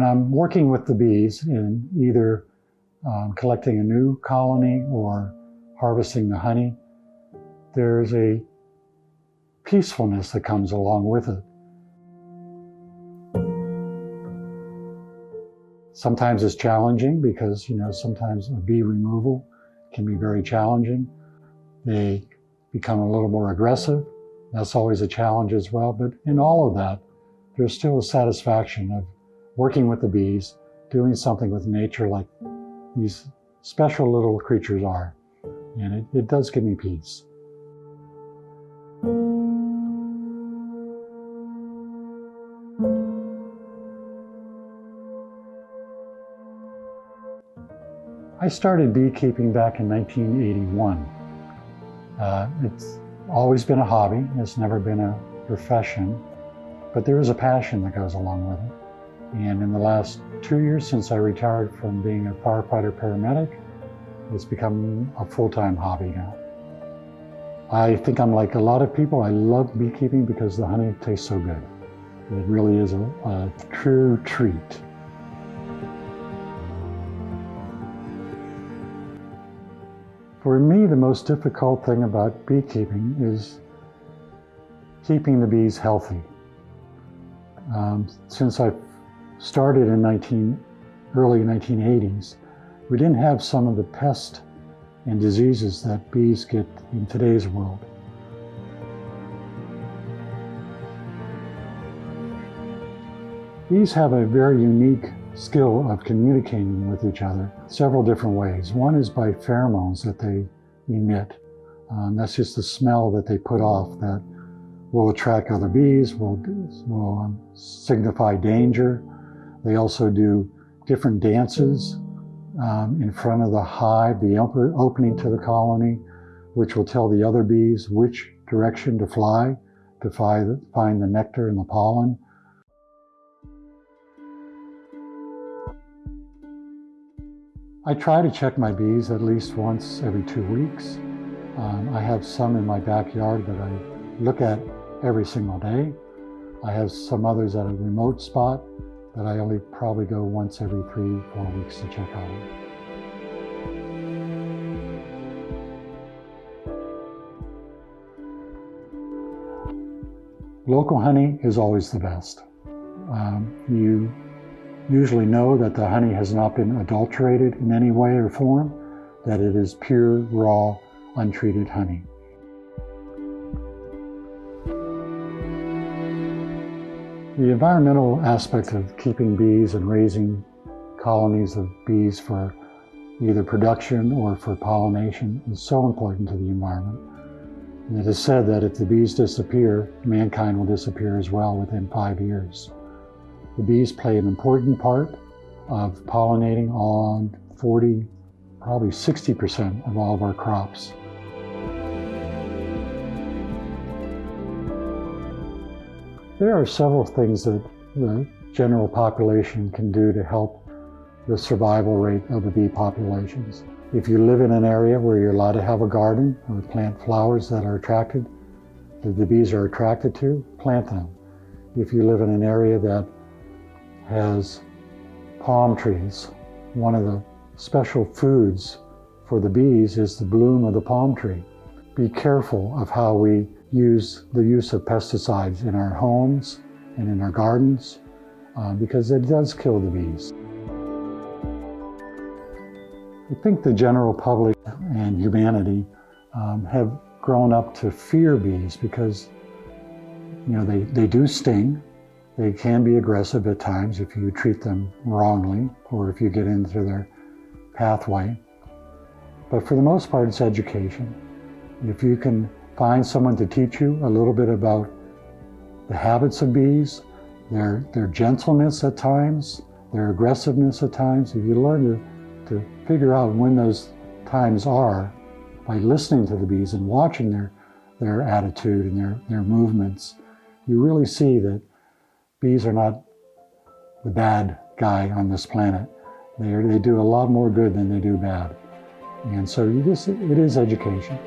When I'm working with the bees in either collecting a new colony or harvesting the honey, there's a peacefulness that comes along with it. Sometimes it's challenging because, sometimes a bee removal can be very challenging. They become a little more aggressive. That's always a challenge as well. But in all of that, there's still a satisfaction of working with the bees, doing something with nature like these special little creatures are. And it does give me peace. I started beekeeping back in 1981. It's always been a hobby. It's never been a profession, but there is a passion that goes along with it. And in the last 2 years since I retired from being a firefighter paramedic, it's become a full-time hobby now. I think I'm like a lot of people. I love beekeeping because the honey tastes so good. It really is a true treat. For me, the most difficult thing about beekeeping is keeping the bees healthy. Since I started in early 1980s, we didn't have some of the pests and diseases that bees get in today's world. Bees have a very unique skill of communicating with each other several different ways. One is by pheromones that they emit. That's just the smell that they put off that will attract other bees, will signify danger. They also do different dances in front of the hive, the opening to the colony, which will tell the other bees which direction to fly to find the nectar and the pollen. I try to check my bees at least once every 2 weeks. I have some in my backyard that I look at every single day. I have some others at a remote spot that I only probably go once every 3-4 weeks to check on them. Local honey is always the best. You usually know that the honey has not been adulterated in any way or form, that it is pure, raw, untreated honey. The environmental aspect of keeping bees and raising colonies of bees for either production or for pollination is so important to the environment. And it is said that if the bees disappear, mankind will disappear as well within 5 years. The bees play an important part of pollinating on 40, probably 60% of all of our crops. There are several things that the general population can do to help the survival rate of the bee populations. If you live in an area where you're allowed to have a garden or plant flowers that the bees are attracted to, plant them. If you live in an area that has palm trees, one of the special foods for the bees is the bloom of the palm tree. Be careful of how we use the use of pesticides in our homes and in our gardens because it does kill the bees. I think the general public and humanity have grown up to fear bees because they do sting. They can be aggressive at times if you treat them wrongly or if you get into their pathway. But for the most part, it's education. If you can find someone to teach you a little bit about the habits of bees, their gentleness at times, their aggressiveness at times, if you learn to figure out when those times are by listening to the bees and watching their attitude and their movements, you really see that bees are not the bad guy on this planet. They do a lot more good than they do bad. And so it is education.